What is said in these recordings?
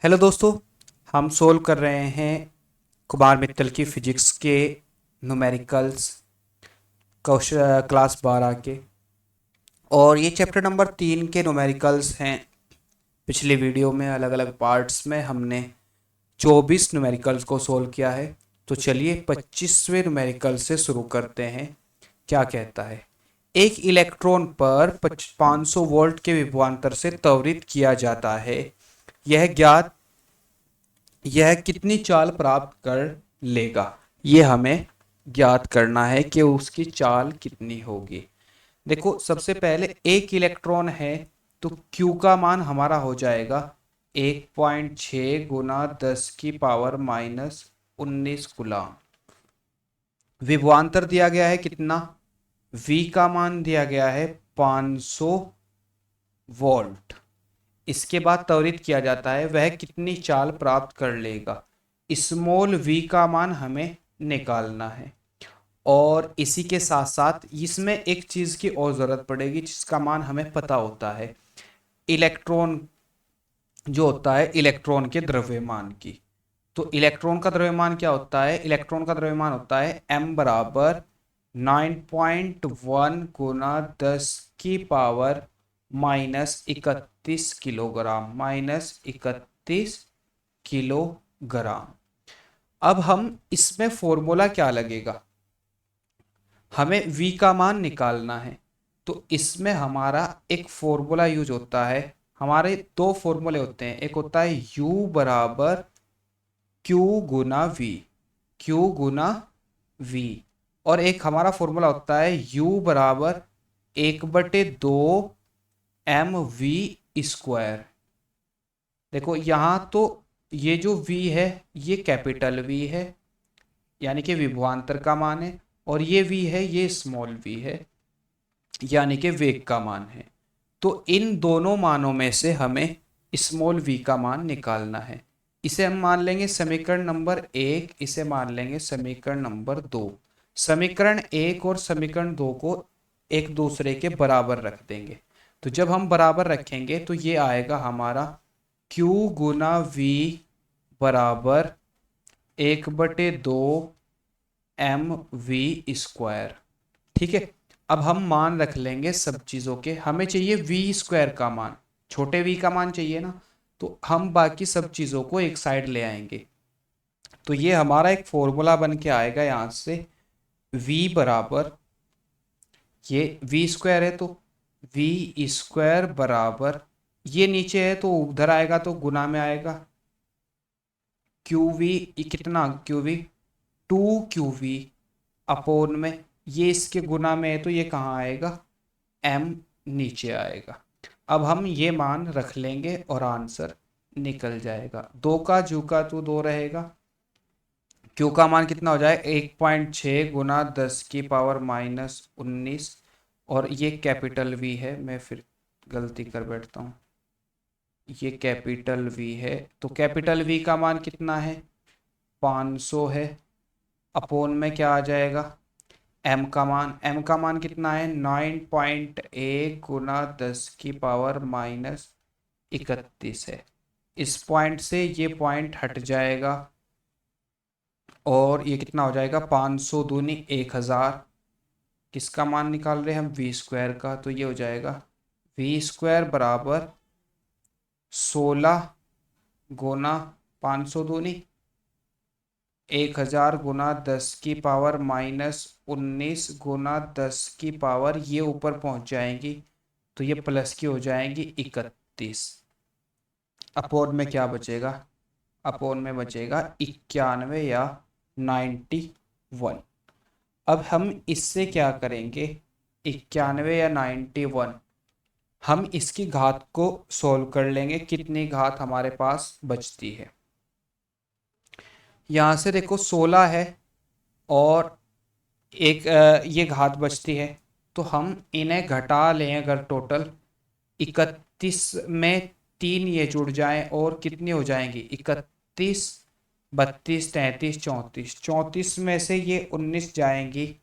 Hello दोस्तों। हम solve कर रहे हैं कुमार मित्तल की फिजिक्स के न्यूमेरिकल्स क्लास 12 के। और ये चैप्टर नंबर 3 के न्यूमेरिकल्स हैं। पिछले वीडियो में अलग अलग पार्ट्स में हमने 24 न्यूमेरिकल्स को सोल्व किया है। तो चलिए 25वें न्यूमेरिकल से शुरू करते हैं। क्या कहता है? एक इलेक्ट्रॉन पर 500 वोल्ट के विभवांतर से त्वरित किया जाता है। यह ज्ञात यह कितनी चाल प्राप्त कर लेगा? ये हमें ज्ञात करना है कि उसकी चाल कितनी होगी। देखो, सबसे पहले एक इलेक्ट्रॉन है तो Q का मान हमारा हो जाएगा 1.6 गुना 10 की पावर -19 गुलाम। विभवांतर दिया गया है कितना? V का मान दिया गया है 500 वोल्ट। इसके बाद त्वरित किया जाता है, वह कितनी चाल प्राप्त कर लेगा। स्मॉल v का मान हमें निकालना है। और इसी के साथ साथ इसमें एक चीज की और जरूरत पड़ेगी जिसका मान हमें पता होता है। इलेक्ट्रॉन जो होता है इलेक्ट्रॉन के द्रव्यमान की। तो इलेक्ट्रॉन का द्रव्यमान क्या होता है? इलेक्ट्रॉन का द्रव्यमान होता है m बराबर 9.1 गुना 10 की पावर -31 किलोग्राम। -31 किलोग्राम। अब हम इसमें फॉर्मूला क्या लगेगा? हमें v का मान निकालना है। तो इसमें हमारा एक फॉर्मूला यूज होता है। हमारे दो फॉर्मूले होते हैं, एक होता है u बराबर q गुना v। q गुना v। और एक हमारा फॉर्मूला होता है u बराबर 1/2 mv²। देखो यहाँ तो ये जो v है ये कैपिटल v है, यानी कि विभवांतर का मान है। और ये v है, ये स्मॉल v है, यानी कि वेग का मान है। तो इन दोनों मानों में से हमें स्मॉल v का मान निकालना है। इसे हम मान लेंगे समीकरण नंबर 1, इसे मान लेंगे समीकरण नंबर 2। समीकरण 1 और समीकरण 2 को एक दूसरे के बराबर रख देंगे। तो जब हम बराबर रखेंगे तो ये आएगा हमारा q गुना v बराबर 1/2 mv²। ठीक है। अब हम मान रख लेंगे सब चीजों के। हमें चाहिए v² का मान, छोटे v का मान चाहिए ना। तो हम बाकी सब चीजों को एक साइड ले आएंगे। तो ये हमारा एक फॉर्मूला बन के आएगा यहां से। v बराबर, ये v² है तो v² बराबर, ये नीचे है तो उधर आएगा तो गुना में आएगा। qv कितना? qv 2qv अपोन में, ये इसके गुना में है तो ये कहाँ आएगा? m नीचे आएगा। अब हम ये मान रख लेंगे और आंसर निकल जाएगा। 2 का जू का तो 2 रहेगा। क्यू का मान कितना हो जाए? 1.6 गुना 10 की पावर -19। और ये कैपिटल वी है, मैं फिर गलती कर बैठता हूँ। ये कैपिटल वी है तो कैपिटल वी का मान कितना है? 500 है। अपोन में क्या आ जाएगा? m का मान कितना है? 9.1 गुना 10 की पावर -31 है। इस पॉइंट से ये पॉइंट हट जाएगा और ये कितना हो जाएगा? 500 दूनी 1000। किसका मान निकाल रहे हैं हम? v² का। तो ये हो जाएगा v² बराबर 16 गुना 500 दूनी 1000 गुना 10 की पावर -19 गुना 10 की पावर, ये ऊपर पहुंच जाएंगी तो ये प्लस की हो जाएंगी 31। अपोन में क्या बचेगा? अपोन में बचेगा 91 या 91। अब हम इससे क्या करेंगे? 91 या 91, हम इसकी घात को सोल्व कर लेंगे। कितनी घात हमारे पास बचती है? यहां से देखो 16 है और एक ये घात बचती है। तो हम इन्हें घटा लें अगर टोटल 31 में 3 ये जुड़ जाएं और कितनी हो जाएंगी? 31, 32, 33, 34। 34 में से ये 19 जाएंगी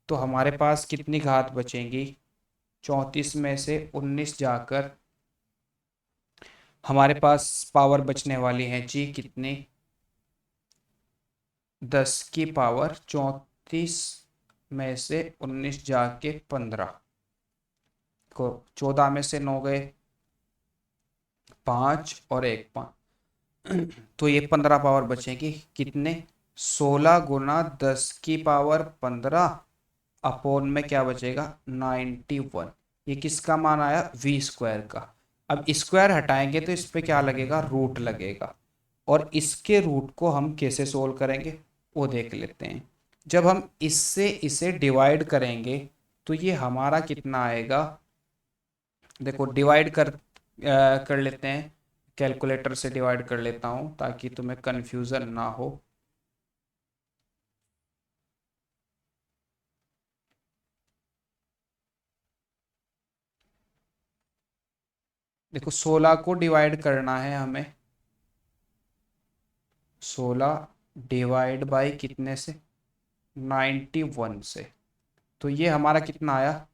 तो हमारे पास कितनी घात बचेंगी? 34 में से 19 जाकर हमारे पास पावर बचने वाली है जी कितनी, 10 की पावर 34 में से 19 जाके 15 को, 14 में से 9 गए, 5 और 1 5, तो ये 15 पावर बचेगी कितने, 16 गुना 10 की पावर 15 अपोन में क्या बचेगा 91। ये किसका मान आया, वी स्क्वायर का। अब स्क्वायर हटाएंगे तो इस पे क्या लगेगा, रूट लगेगा। और इसके रूट को हम कैसे सोल्व करेंगे वो देख लेते हैं। जब हम इससे इसे डिवाइड करेंगे तो ये हमारा कितना आएगा, देखो डिवाइड कर लेते हैं, कैलकुलेटर से डिवाइड कर लेता हूं ताकि तुम्हें कंफ्यूजन ना हो। देखो 16 को डिवाइड करना है हमें, 16 डिवाइड बाई कितने से, 91 से। तो ये हमारा कितना आया,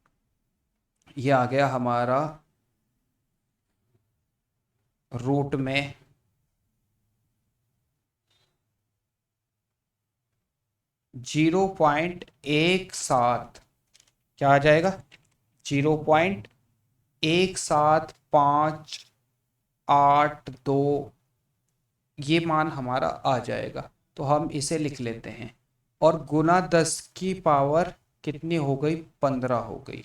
ये आ गया हमारा रूट में 0.17, क्या आ जाएगा, 0.1752, ये मान हमारा आ जाएगा। तो हम इसे लिख लेते हैं। और गुना 10 की पावर कितनी हो गई, 15 हो गई।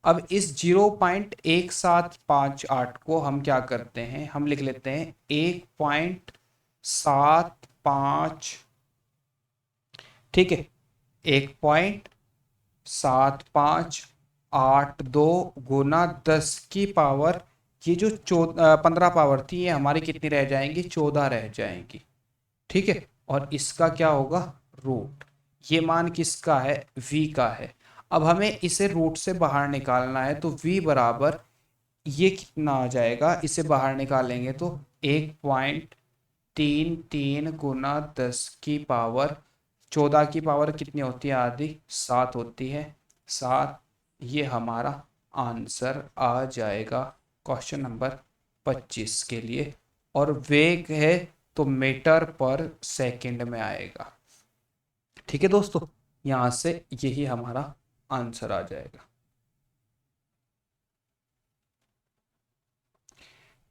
अब इस 0.1758 को हम क्या करते हैं, हम लिख लेते हैं 1.75, ठीक है, 1.7582 गुना 10 की पावर, ये जो 15 पावर थी ये हमारी कितनी रह जाएंगी, 14 रह जाएंगी, ठीक है। और इसका क्या होगा, रूट। ये मान किसका है, v का है। अब हमें इसे रूट से बाहर निकालना है तो v बराबर ये कितना आ जाएगा, इसे बाहर निकालेंगे तो 1.33 गुना 10 की पावर, 14 की पावर कितनी होती है, आधी, 7 होती है, 7। ये हमारा आंसर आ जाएगा क्वेश्चन नंबर 25 के लिए। और वेग है तो मीटर पर सेकंड में आएगा, ठीक है दोस्तों। यहां से यही हमारा आंसर आ जाएगा।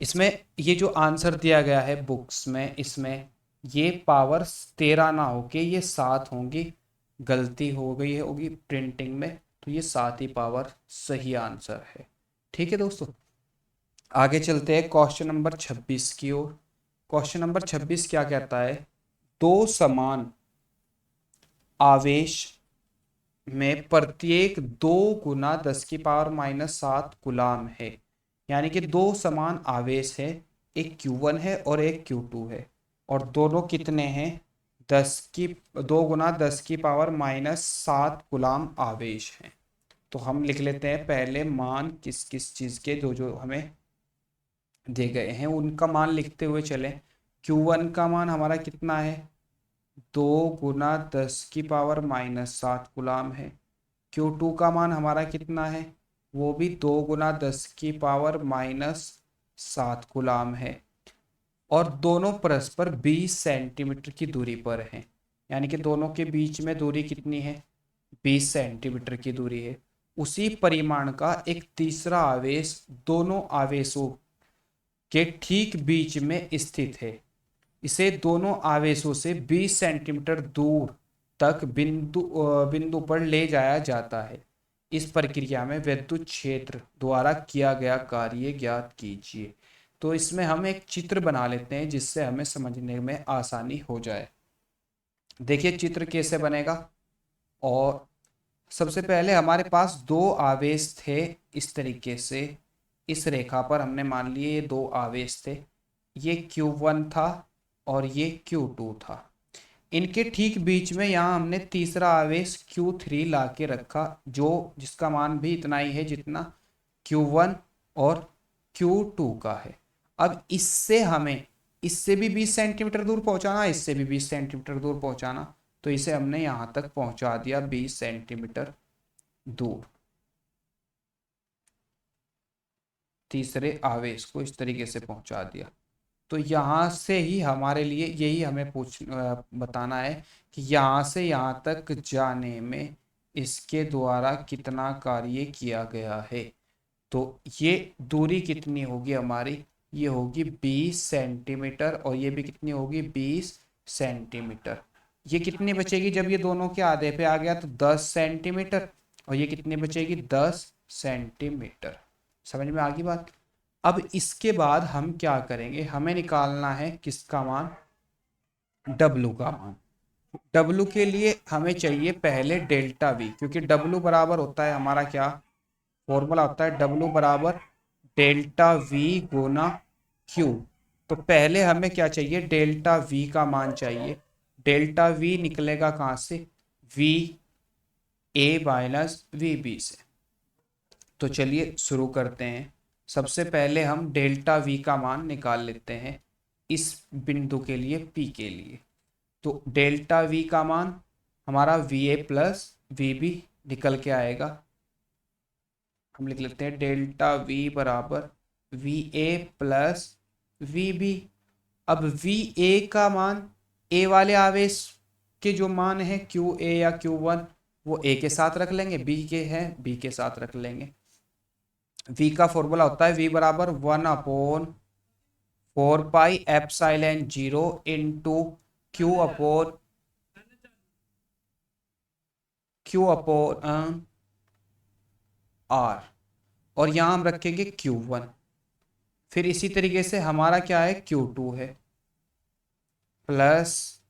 इसमें ये जो आंसर दिया गया है बुक्स में, इसमें ये पावर 13 ना होके ये 7 होंगी, गलती हो गई है होगी प्रिंटिंग में, तो ये 7 ही पावर सही आंसर है, ठीक है दोस्तों। आगे चलते हैं क्वेश्चन नंबर 26 की ओर। क्वेश्चन नंबर 26 क्या कहता है, दो समान आवेश में प्रत्येक 2 गुना 10 की पावर -7 गुलाम है। यानी कि दो समान आवेश है, एक Q1 है और एक Q2 है, और दोनों कितने हैं, 2 गुना 10 की पावर -7 गुलाम आवेश हैं। तो हम लिख लेते हैं पहले मान किस किस चीज़ के, जो जो हमें दे गए हैं उनका मान लिखते हुए चलें। Q1 का मान हमारा कितना है, 2 गुना 10 की पावर -7 गुलाम है। Q2 का मान हमारा कितना है, वो भी 2 गुना 10 की पावर -7 गुलाम है। और दोनों परस्पर 20 सेंटीमीटर की दूरी पर हैं। यानी कि दोनों के बीच में दूरी कितनी है, 20 सेंटीमीटर की दूरी है। उसी परिमाण का एक तीसरा आवेश दोनों आवेशों के ठीक बीच में स्थित है। इसे दोनों आवेशों से 20 सेंटीमीटर दूर तक बिंदु पर ले जाया जाता है। इस प्रक्रिया में विद्युत क्षेत्र द्वारा किया गया कार्य ज्ञात कीजिए। तो इसमें हम एक चित्र बना लेते हैं जिससे हमें समझने में आसानी हो जाए। देखिए चित्र कैसे बनेगा। और सबसे पहले हमारे पास दो आवेश थे, इस तरीके से इस रेखा पर हमने मान लिए ये दो आवेश थे, ये Q1 था और ये Q2 था। इनके ठीक बीच में यहाँ हमने तीसरा आवेश Q3 ला के रखा, जो जिसका मान भी इतना ही है जितना Q1 और Q2 का है। अब इससे हमें इससे भी 20 सेंटीमीटर दूर पहुंचाना, इससे भी 20 सेंटीमीटर दूर पहुंचाना, तो इसे हमने यहाँ तक पहुंचा दिया 20 सेंटीमीटर दूर। तीसरे आवेश को इस तरीके से पहुंचा दिया। तो यहाँ से ही हमारे लिए यही हमें बताना है कि यहाँ से यहाँ तक जाने में इसके द्वारा कितना कार्य किया गया है। तो ये दूरी कितनी होगी हमारी, ये होगी 20 सेंटीमीटर, और ये भी कितनी होगी 20 सेंटीमीटर। ये कितनी बचेगी जब ये दोनों के आधे पे आ गया, तो 10 सेंटीमीटर, और ये कितनी बचेगी 10 सेंटीमीटर। समझ में आ गई बात। अब इसके बाद हम क्या करेंगे, हमें निकालना है किसका मान, W का मान। W के लिए हमें चाहिए पहले डेल्टा V, क्योंकि W बराबर होता है हमारा क्या, फॉर्मूला होता है W बराबर डेल्टा V गुना Q। तो पहले हमें क्या चाहिए, डेल्टा V का मान चाहिए। डेल्टा V निकलेगा कहाँ से, VA माइनस VB से। तो चलिए शुरू करते हैं। सबसे पहले हम डेल्टा V का मान निकाल लेते हैं इस बिंदु के लिए, P के लिए। तो डेल्टा V का मान हमारा VA प्लस VB निकल के आएगा। हम लिख लेते हैं डेल्टा V बराबर VA प्लस VB। अब VA का मान A वाले आवेश के जो मान है QA या Q1, वो A के साथ रख लेंगे, B के हैं B के साथ रख लेंगे। V का फॉर्मूला होता है V बराबर 1/4 pi epsilon 0 into Q upon R, और यहाँ हम रखेंगे Q1। फिर इसी तरीके से हमारा क्या है, Q2 है, प्लस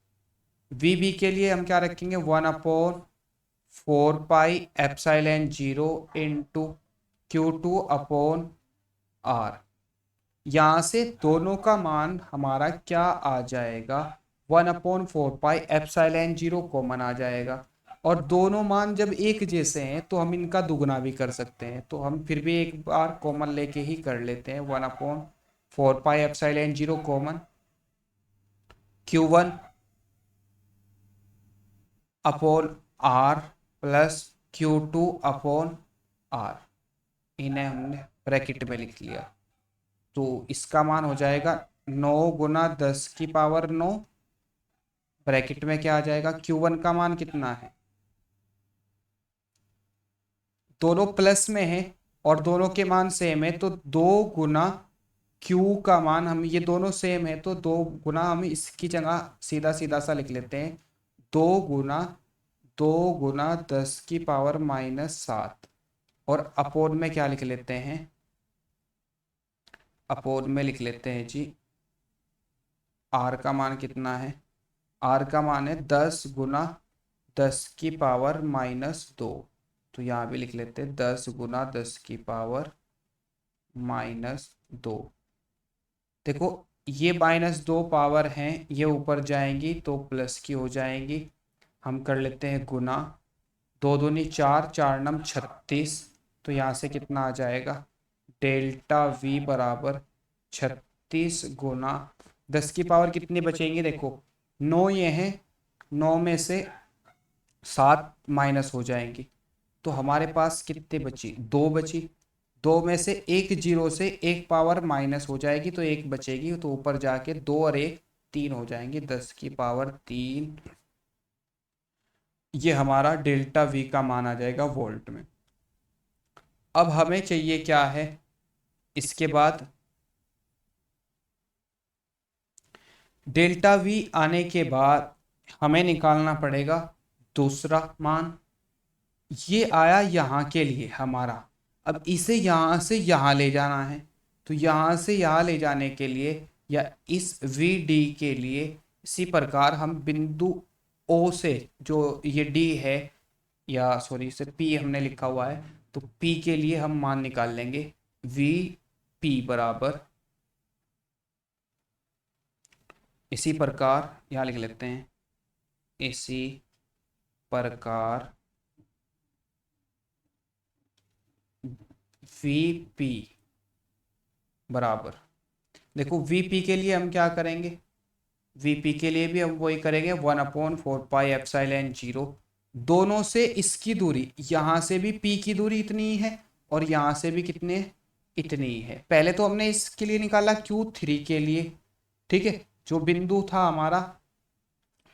VB के लिए हम क्या रखेंगे 1/4 pi epsilon 0 into Q2 upon R। यहाँ से दोनों का मान हमारा क्या आ जाएगा, 1/4 पाई एप्सिलॉन 0 कॉमन आ जाएगा। और दोनों मान जब एक जैसे हैं तो हम इनका दुगना भी कर सकते हैं, तो हम फिर भी एक बार कॉमन लेके ही कर लेते हैं। 1/4 pi epsilon 0 common, Q1 upon R plus Q2 upon R, इन्हें हमने ब्रैकेट में लिख लिया। तो इसका मान हो जाएगा 9 गुना 10 की पावर 9, ब्रैकेट में क्या आ जाएगा, Q1 का मान कितना है, दोनों प्लस में है और दोनों के मान सेम है, तो 2 गुना Q का मान, हम ये दोनों सेम है तो 2 गुना, हम इसकी जगह सीधा सीधा सा लिख लेते हैं 2 गुना 10 की पावर -7, और अपोन में क्या लिख लेते हैं, अपोन में लिख लेते हैं जी R का मान कितना है, R का मान है 10 गुना 10 की पावर -2। तो यहाँ भी लिख लेते हैं 10 गुना 10 की पावर -2। देखो ये -2 पावर हैं, ये ऊपर जाएंगी तो प्लस की हो जाएंगी। हम कर लेते हैं गुना, 2 दूनी 4, 4 नम 36। तो यहाँ से कितना आ जाएगा, डेल्टा V बराबर 36 गुना 10 की पावर कितनी बचेंगी, देखो 9 ये हैं, 9 में से 7 माइनस हो जाएंगी, तो हमारे पास कितने बची, 2 बची। 2 में से एक जीरो से एक पावर माइनस हो जाएगी तो एक बचेगी, तो ऊपर जाके 2 और 1 3 हो जाएंगे, 10 की पावर 3। ये हमारा डेल्टा V का मान आ जाएगा वोल्ट में। अब हमें चाहिए क्या है, इसके बाद डेल्टा V आने के बाद हमें निकालना पड़ेगा दूसरा मान। ये आया यहाँ के लिए हमारा, अब इसे यहाँ से यहाँ ले जाना है, तो यहाँ से यहाँ ले जाने के लिए या इस VD के लिए इसी प्रकार हम बिंदु O से, जो ये D है या सॉरी इसे P हमने लिखा हुआ है, तो P के लिए हम मान निकाल लेंगे VP बराबर, इसी प्रकार यहाँ लिख लेते हैं, इसी प्रकार VP बराबर, देखो VP के लिए हम क्या करेंगे, VP के लिए भी हम वही करेंगे 1/4 पाई एप्सिलॉन 0। दोनों से इसकी दूरी, यहाँ से भी P की दूरी इतनी ही है और यहाँ से भी कितने इतनी ही है। पहले तो हमने इसके लिए निकाला Q3 के लिए, ठीक है, जो बिंदु था हमारा,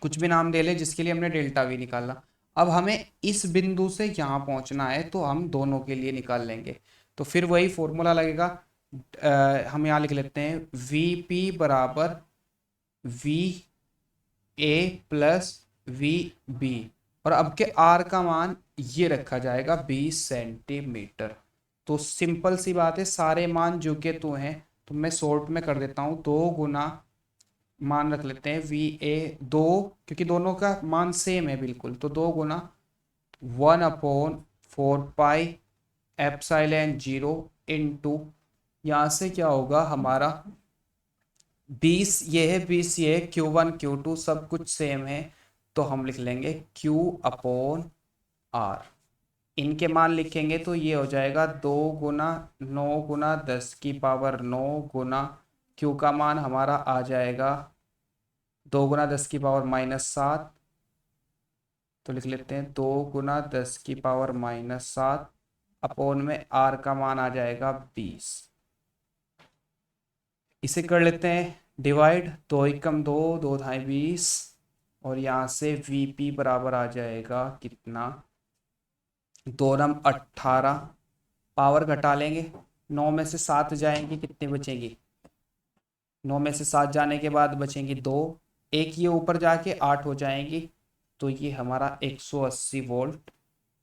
कुछ भी नाम दे ले, जिसके लिए हमने डेल्टा वी निकाला। अब हमें इस बिंदु से यहाँ पहुंचना है, तो हम दोनों के लिए निकाल लेंगे। तो फिर वही फॉर्मूला लगेगा, हम यहाँ लिख लेते हैं वी पी बराबर V A plus V B, और अब के आर का मान ये रखा जाएगा 20 सेंटीमीटर। तो सिंपल सी बात है, सारे मान जो के तो हैं, तो मैं शॉर्ट में कर देता हूँ, 2 गुना मान रख लेते हैं वी ए 2, क्योंकि दोनों का मान सेम है बिल्कुल, तो 2 गुना 1/4 पाई एप्सिलॉन 0 इंटू, यहाँ से क्या होगा हमारा 20 ये है, 20 ये है, Q1 Q2 सब कुछ सेम है, तो हम लिख लेंगे Q/R। इनके मान लिखेंगे तो ये हो जाएगा 2 गुना 9 गुना 10 की पावर 9 गुना Q का मान हमारा आ जाएगा 2 गुना 10 की पावर -7, तो लिख लेते हैं 2 गुना 10 की पावर -7 अपॉन में R का मान आ जाएगा 20। इसे कर लेते हैं डिवाइड, 2 एकम 2, 2 ढाई 20, और यहाँ से Vp बराबर आ जाएगा कितना, 2 नम 18, पावर घटा लेंगे, 9 में से 7 जाएंगे, कितने बचेंगी, 9 में से 7 जाने के बाद बचेंगी 2, एक ये ऊपर जाके 8 हो जाएंगी, तो ये हमारा 180 वोल्ट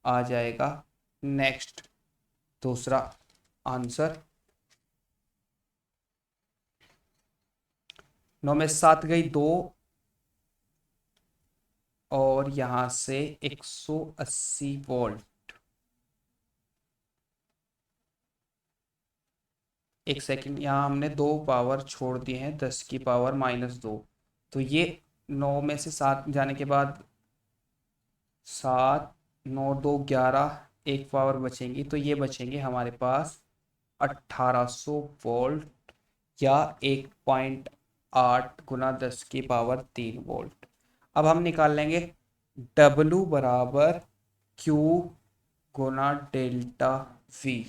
आ जाएगा। नेक्स्ट दूसरा आंसर, 9 में से 7 गई 2, और यहाँ से 180 वोल्ट, एक सेकंड, यहाँ हमने 2 पावर छोड़ दिए हैं, 10 की पावर -2, तो ये 9 में से 7 जाने के बाद 7, 9 2 11, एक पावर बचेंगी, तो ये बचेंगे हमारे पास 1800 वोल्ट, या 1.8 गुना 10 की पावर 3 वोल्ट। अब हम निकाल लेंगे W बराबर Q गुना डेल्टा V,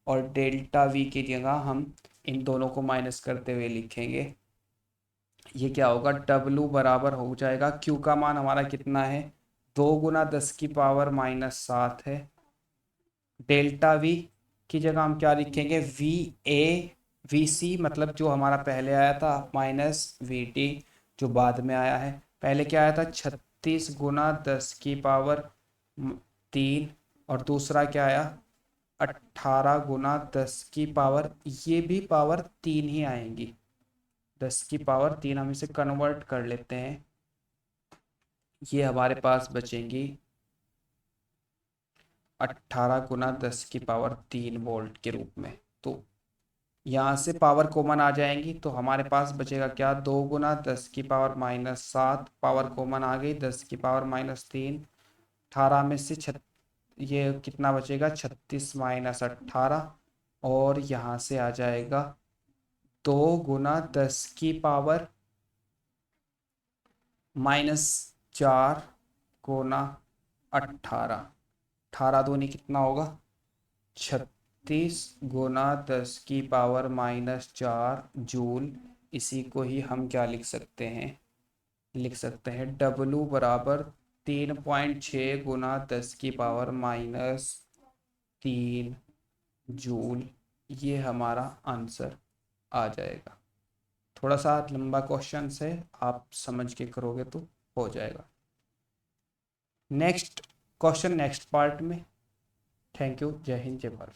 और डेल्टा V की जगह हम इन दोनों को माइनस करते हुए लिखेंगे, ये क्या होगा, W बराबर हो जाएगा, Q का मान हमारा कितना है, 2 गुना 10 की पावर -7 है, डेल्टा V की जगह हम क्या लिखेंगे, VC, मतलब जो हमारा पहले आया था, -VT जो बाद में आया है। पहले क्या आया था, 36 गुना 10 की पावर 3, और दूसरा क्या आया, 18 गुना 10 की पावर, ये भी पावर 3 ही आएंगी, 10 की पावर 3 हम इसे कन्वर्ट कर लेते हैं, ये हमारे पास बचेंगी 18 गुना 10 की पावर 3 वोल्ट के रूप में। तो यहाँ से पावर कॉमन आ जाएंगी, तो हमारे पास बचेगा क्या, 2 गुना 10 की पावर -7, पावर कॉमन आ गई, 10 की पावर -3, 18 में से ये कितना बचेगा, 36 - 18, और यहाँ से आ जाएगा 2 गुना 10 की पावर -4 गुना 18, 18 दूनी कितना होगा, 36 गुना 10 की पावर-4 जूल। इसी को ही हम क्या लिख सकते हैं, लिख सकते हैं W बराबर 3.6 गुना 10 की पावर-3 जूल, ये हमारा आंसर आ जाएगा। थोड़ा सा लंबा क्वेश्चन है, आप समझ के करोगे तो हो जाएगा। नेक्स्ट क्वेश्चन नेक्स्ट पार्ट में। थैंक यू, जय हिंद जय भारत।